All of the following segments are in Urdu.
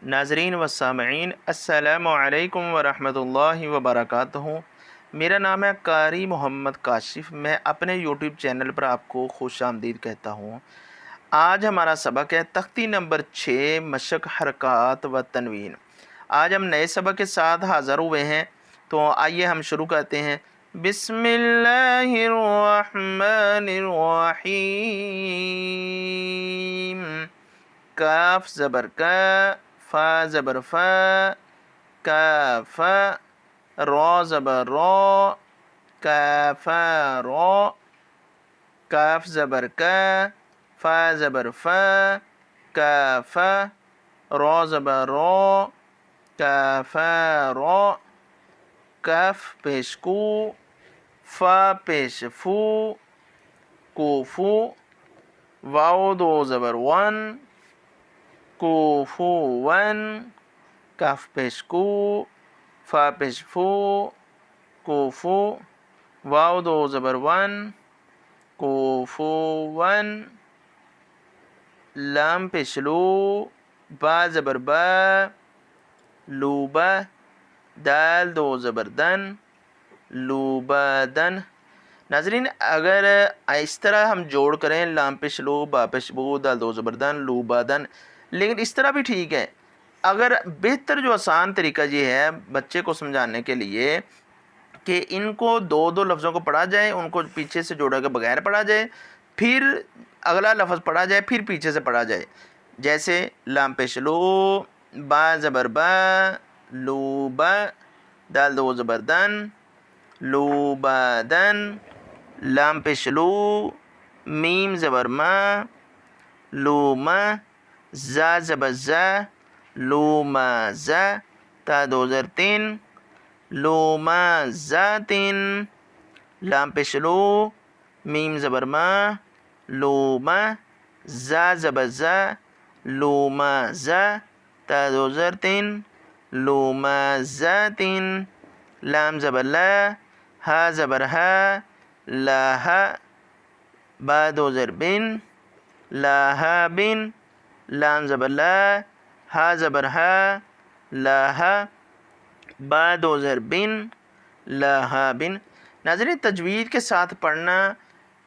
ناظرین و سامعین، السلام علیکم ورحمۃ اللہ وبرکاتہ۔ میرا نام ہے قاری محمد کاشف۔ میں اپنے یوٹیوب چینل پر آپ کو خوش آمدید کہتا ہوں۔ آج ہمارا سبق ہے تختی نمبر 6، مشق، حرکات و تنوین۔ آج ہم نئے سبق کے ساتھ حاضر ہوئے ہیں، تو آئیے ہم شروع کرتے ہیں۔ بسم اللہ الرحمن الرحیم۔ کاف زبر کا، فا زبر فا، کاف، را زبر را، کاف را، کاف زبر کا، فا زبر فا، کاف، را زبر را، کاف را، کاف پیش کو، فا پیش فو، کوفو، واو دو زبر ون، کوفو ون، کاف پیش کو، فا پیش فو، کوفو، واو دو زبر ون، کوفو ون، لام پیش لو، با زبر با، لوبا، دال دو زبر دن، لوبادن۔ ناظرین، اگر اس طرح ہم جوڑ کریں، لام پیش لو، با پیش بو، دال دو زبر دن، لوبادن، لیکن اس طرح بھی ٹھیک ہے۔ اگر بہتر جو آسان طریقہ یہ ہے بچے کو سمجھانے کے لیے کہ ان کو دو دو لفظوں کو پڑھا جائے، ان کو پیچھے سے جوڑے کے بغیر پڑھا جائے، پھر اگلا لفظ پڑھا جائے، پھر پیچھے سے پڑھا جائے۔ جیسے لام پیش لو، با زبر با، لوبا، دال دو زبر دن، لوبادن، لام پیش لو، میم زبر ما، لوما، زا زبر زا، لوما زا، تا دو زبر تین، لوما زاتن، لام پیش لو، میم زبر ما، لوما، زا زبر زا، لوما زا، تا دو زبر تین، لوما زاتن، لام زبر لا، ہا زبر ہا، لاہا، با دو زبر بن، لاہا بن، لام زبر لا، ہا زبر ہا، لاہا، با دو زبر بن، لاہا بن۔ ناظرین، تجوید کے ساتھ پڑھنا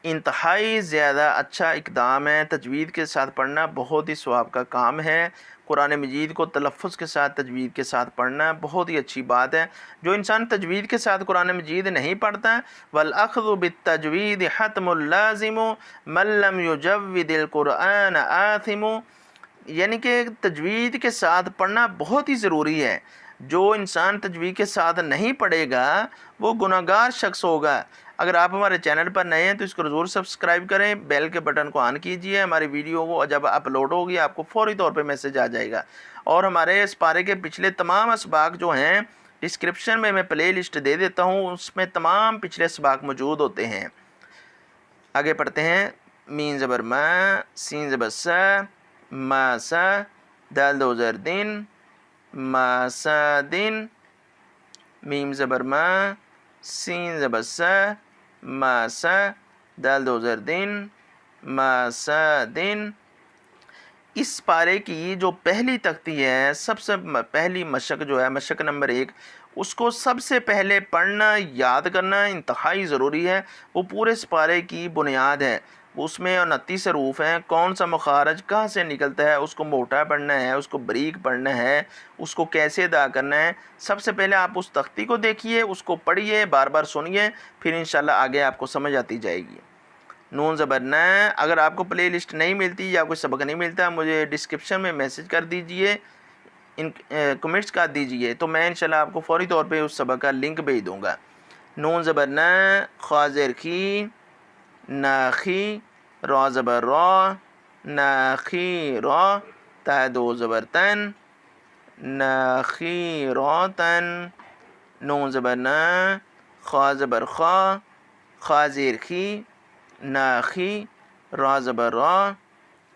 انتہائی زیادہ اچھا اقدام ہے۔ تجوید کے ساتھ پڑھنا بہت ہی ثواب کا کام ہے۔ قرآن مجید کو تلفظ کے ساتھ، تجوید کے ساتھ پڑھنا بہت ہی اچھی بات ہے۔ جو انسان تجوید کے ساتھ قرآن مجید نہیں پڑھتا، وَالْأَخْذُ بِالتَّجْوِيدِ حَتْمٌ لَازِمٌ مَنْ لَمْ يُجَوِّدِ الْقُرْآنَ آثِمٌ، یعنی کہ تجوید کے ساتھ پڑھنا بہت ہی ضروری ہے۔ جو انسان تجوید کے ساتھ نہیں پڑھے گا وہ گناہگار شخص ہوگا۔ اگر آپ ہمارے چینل پر نئے ہیں تو اس کو ضرور سبسکرائب کریں، بیل کے بٹن کو آن کیجئے۔ ہماری ویڈیو کو جب اپلوڈ ہوگی آپ کو فوری طور پہ میسج آ جائے گا۔ اور ہمارے اس پارے کے پچھلے تمام اسباق جو ہیں ڈسکرپشن میں پلے لسٹ دے دیتا ہوں، اس میں تمام پچھلے اسباق موجود ہوتے ہیں۔ آگے پڑھتے ہیں۔ مین زبر ما، سین زبر سا، ما سا، دال دو زبر دن، ما سا دن، میم زبر ما، سین زبر سا، ما سا، دال دو زبر دن، ما سا دن۔ اس پارے کی جو پہلی تختی ہے، سب سے پہلی مشق جو ہے، مشق نمبر 1، اس کو سب سے پہلے پڑھنا، یاد کرنا انتہائی ضروری ہے۔ وہ پورے اس پارے کی بنیاد ہے۔ اس میں 29 حروف ہیں، کون سا مخارج کہاں سے نکلتا ہے، اس کو موٹا پڑھنا ہے، اس کو بریک پڑھنا ہے، اس کو کیسے ادا کرنا ہے۔ سب سے پہلے آپ اس تختی کو دیکھیے، اس کو پڑھیے، بار بار سنیے، پھر انشاءاللہ آگے آپ کو سمجھ آتی جائے گی۔ نون زبر ن۔ اگر آپ کو پلے لسٹ نہیں ملتی یا کوئی سبق نہیں ملتا، مجھے ڈسکرپشن میں میسج کر دیجئے، کمنٹس کر دیجئے، تو میں انشاءاللہ آپ کو فوری طور پہ اس سبق کا لنک بھیج دوں گا۔ نون زبر ن، خا زیر خی، ناخی، را زبر را، ناخی را، تا دو زبر تن، ناخی را تن، نون زبر ن، خا زبر خا، خا زیر خی، ناخی، را زبر را،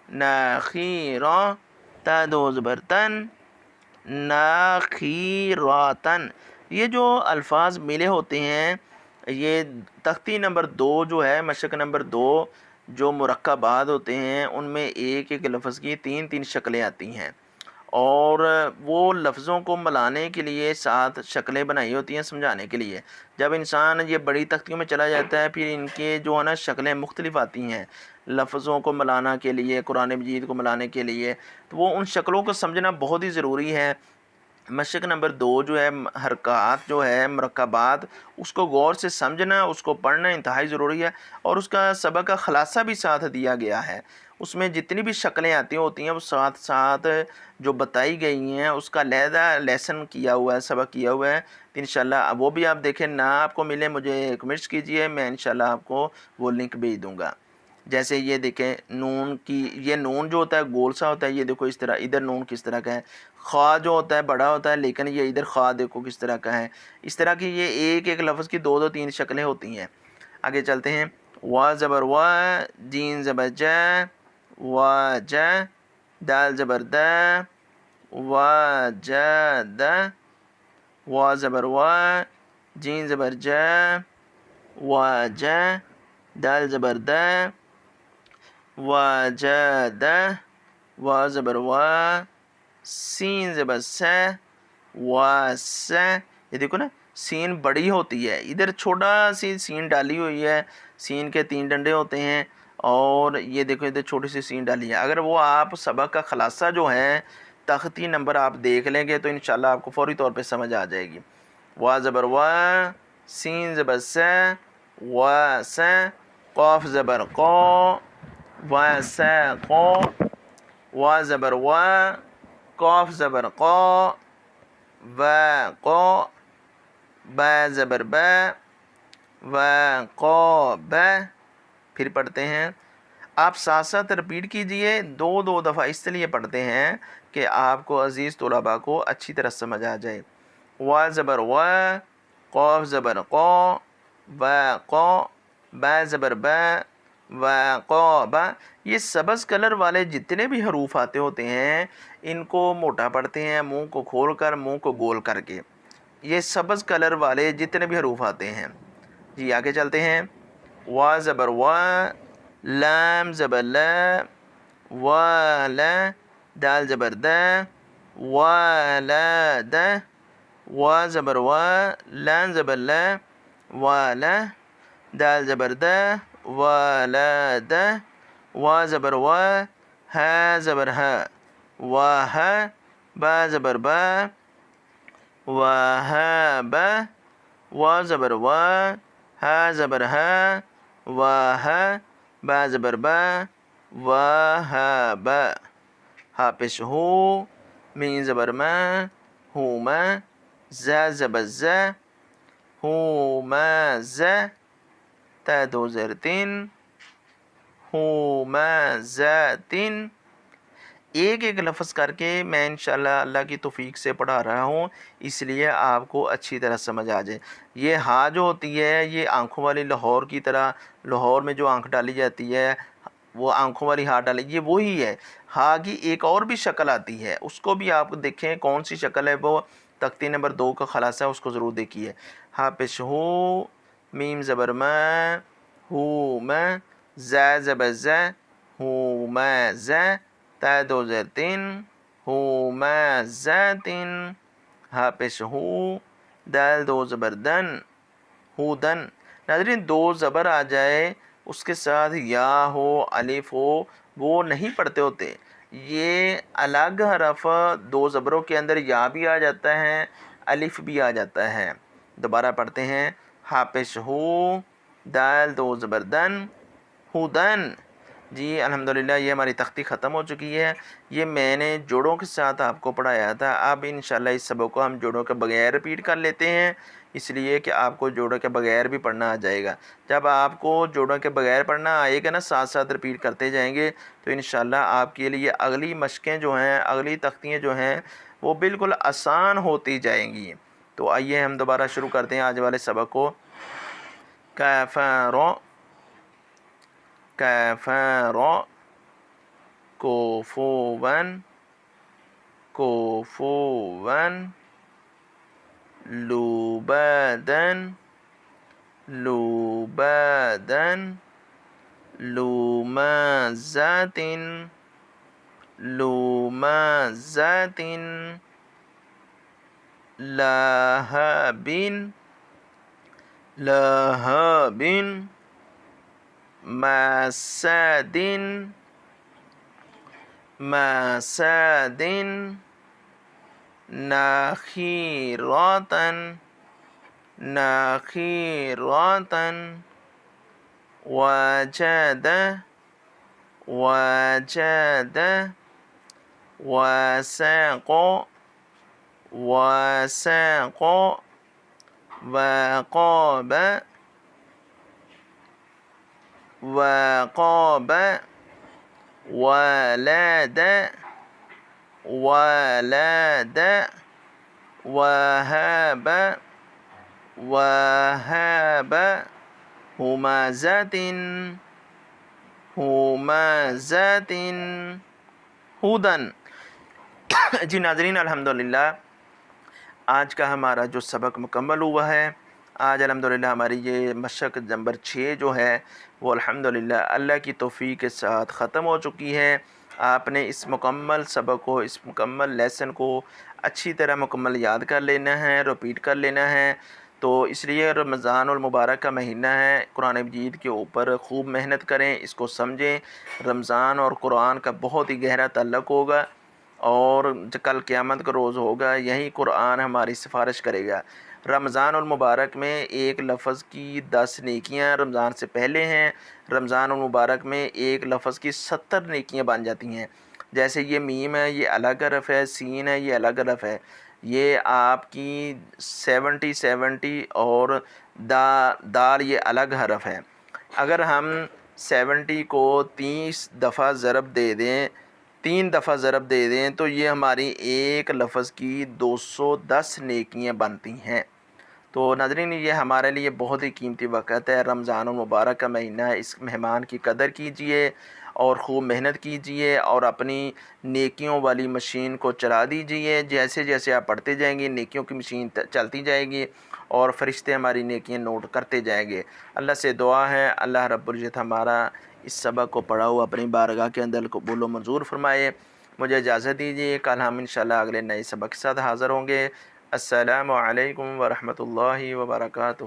ناخی را، تا دو زبر تن، ناخی راتن۔ یہ جو الفاظ ملے ہوتے ہیں، یہ تختی نمبر 2 جو ہے، مشق نمبر 2، جو مرکبات ہوتے ہیں ان میں ایک ایک لفظ کی 3 3 شکلیں آتی ہیں، اور وہ لفظوں کو ملانے کے لیے ساتھ شکلیں بنائی ہوتی ہیں سمجھانے کے لیے. جب انسان یہ بڑی تختیوں میں چلا جاتا ہے پھر ان کے جو ہے نا شکلیں مختلف آتی ہیں لفظوں کو ملانا کے لیے، قرآن مجید کو ملانے کے لیے، تو وہ ان شکلوں کو سمجھنا بہت ہی ضروری ہے. مشق نمبر 2 جو ہے حرکات جو ہے مرکبات، اس کو غور سے سمجھنا، اس کو پڑھنا انتہائی ضروری ہے. اور اس کا سبق کا خلاصہ بھی ساتھ دیا گیا ہے. اس میں جتنی بھی شکلیں آتی ہوتی ہیں وہ ساتھ ساتھ جو بتائی گئی ہیں اس کا علیحدہ لیسن کیا ہوا ہے، سبق کیا ہوا ہے. انشاءاللہ وہ بھی آپ دیکھیں، نہ آپ کو ملے مجھے کمنٹس کیجئے، میں انشاءاللہ آپ کو وہ لنک بھیج دوں گا. جیسے یہ دیکھیں نون کی، یہ نون جو ہوتا ہے گول سا ہوتا ہے، یہ دیکھو اس طرح، ادھر نون کس طرح کا ہے. خواہ جو ہوتا ہے بڑا ہوتا ہے لیکن یہ ادھر خواہ دیکھو کس طرح کا ہے. اس طرح کی یہ ایک ایک لفظ کی 2 2 3 شکلیں ہوتی ہیں. آگے چلتے ہیں. وا زبر وا، جین زبر جا، وا جا، دال زبر دا، وا جا دا، وا زبر وا، جین زبر جا، وا جا، دال زبر دا، وا جا دا، وا زبر وا، سین زبر سا، وا سا. یہ دیکھو نا سین بڑی ہوتی ہے، ادھر چھوٹا سی سین ڈالی ہوئی ہے. سین کے 3 ڈنڈے ہوتے ہیں اور یہ دیکھو ادھر چھوٹی سی سین ڈالی ہے. اگر وہ آپ سبق کا خلاصہ جو ہے تختی نمبر آپ دیکھ لیں گے تو انشاءاللہ آپ کو فوری طور پہ سمجھ آ جائے گی. وا زبر وا، سین زبر سا، وا سا، قاف زبر قو، وا سا قو، وا زبر وا، قاف زبر قو، وا قو، با زبر با، وا قو با. پھر پڑھتے ہیں. آپ ساتھ ساتھ رپیٹ کیجئے، 2 2 دفعہ اس لیے پڑھتے ہیں کہ آپ کو عزیز طلباء کو اچھی طرح سمجھ آ جائے. وا زبر وا، قاف زبر قو، وا قو، با زبر با، وا قو با. یہ سبز کلر والے جتنے بھی حروف آتے ہوتے ہیں ان کو موٹا پڑھتے ہیں منہ کو کھول کر، منہ کو گول کر کے. یہ سبز کلر والے جتنے بھی حروف آتے ہیں. جی آگے چلتے ہیں. وا زبر وا، لام زبر لا، والا، دال زبر دا، والا دا، وا زبر وا، لام زبر لا، والا، دال زبر دا، والا دا، وا زبر وا، ہا زبر ہا، واہا، با زبر با، واہابا، وا زبر وا، ہا زبر ہا، واہا، با زبر با، واہابا. ہا پیش ہو، مین زبر ما، ہوما، زا زبر زا، ہوما زا، تا 2 زیر 3، ہوما زا 3. ایک ایک لفظ کر کے میں انشاءاللہ اللہ کی توفیق سے پڑھا رہا ہوں اس لیے آپ کو اچھی طرح سمجھ آ جائے. یہ ہا جو ہوتی ہے یہ آنکھوں والی لاہور کی طرح، لاہور میں جو آنکھ ڈالی جاتی ہے وہ آنکھوں والی ہا ڈالی، یہ وہی ہے. ہا کی ایک اور بھی شکل آتی ہے، اس کو بھی آپ دیکھیں کون سی شکل ہے، وہ تختی نمبر 2 کا خلاصہ ہے، اس کو ضرور دیکھیے. ہا پیش ہو، میم زبر ما، ہو ما، زا زبر زا، ہو ما زا، تا 2 زیر 3، ہوما زا 3. ہا پیش ہو، دال 2 زبر دن، ہو دن. ناظرین 2 زبر آ جائے اس کے ساتھ یا ہو، الف ہو، وہ نہیں پڑھتے ہوتے. یہ الگ حرف 2 زبروں کے اندر یا بھی آ جاتا ہے، الف بھی آ جاتا ہے. دوبارہ پڑھتے ہیں. ہا پیش ہو، دال 2 زبر دن، ہودن. جی الحمدللہ یہ ہماری تختی ختم ہو چکی ہے. یہ میں نے جوڑوں کے ساتھ آپ کو پڑھایا تھا. اب انشاءاللہ اس سبق کو ہم جوڑوں کے بغیر ریپیٹ کر لیتے ہیں، اس لیے کہ آپ کو جوڑوں کے بغیر بھی پڑھنا آ جائے گا. جب آپ کو جوڑوں کے بغیر پڑھنا آئے گا نا، ساتھ ساتھ ریپیٹ کرتے جائیں گے تو انشاءاللہ آپ کے لیے اگلی مشقیں جو ہیں، اگلی تختیاں جو ہیں وہ بالکل آسان ہوتی جائیں گی. تو آئیے ہم دوبارہ شروع کرتے ہیں آج والے سبق کو. کفر، کفر، کوفون، کوفون، لوبادن، لوبادن، لومازات، لومزة لهب لهب مسد مسد نخيرة نخيرة وجد وجد وساق وساق وقاب وقاب ولد ولد وهب وهب همزة همزة ہودن۔ جی ناظرین الحمدللہ آج کا ہمارا جو سبق مکمل ہوا ہے، آج الحمدللہ ہماری یہ مشق نمبر 6 جو ہے وہ الحمدللہ اللہ کی توفیق کے ساتھ ختم ہو چکی ہے۔ آپ نے اس مکمل سبق کو، اس مکمل لیسن کو اچھی طرح مکمل یاد کر لینا ہے، رپیٹ کر لینا ہے۔ تو اس لیے رمضان المبارک کا مہینہ ہے، قرآن مجید کے اوپر خوب محنت کریں، اس کو سمجھیں۔ رمضان اور قرآن کا بہت ہی گہرا تعلق ہوگا، اور کل قیامت کا روز ہوگا، یہی قرآن ہماری سفارش کرے گا۔ رمضان المبارک میں ایک لفظ کی 10 نیکیاں رمضان سے پہلے ہیں، رمضان المبارک میں ایک لفظ کی 70 نیکیاں بن جاتی ہیں۔ جیسے یہ میم ہے، یہ الگ حرف ہے، سین ہے، یہ الگ حرف ہے، یہ آپ کی 70 اور دال یہ الگ حرف ہے۔ اگر ہم 70 کو 30 دفعہ ضرب دے دیں، 3 دفعہ ضرب دے دیں، تو یہ ہماری ایک لفظ کی 210 نیکیاں بنتی ہیں۔ تو ناظرین یہ ہمارے لیے بہت ہی قیمتی وقت ہے، رمضان المبارک کا مہینہ ہے، اس مہمان کی قدر کیجئے اور خوب محنت کیجئے اور اپنی نیکیوں والی مشین کو چلا دیجئے۔ جیسے جیسے آپ پڑھتے جائیں گے نیکیوں کی مشین چلتی جائے گی اور فرشتے ہماری نیکیاں نوٹ کرتے جائیں گے۔ اللہ سے دعا ہے اللہ رب العزت ہمارا اس سبق کو پڑھا ہوا اپنی بارگاہ کے اندر قبول و منظور فرمائے۔ مجھے اجازت دیجیے، کل ہم انشاءاللہ اگلے نئے سبق کے ساتھ حاضر ہوں گے۔ السلام علیکم ورحمۃ اللہ وبرکاتہ۔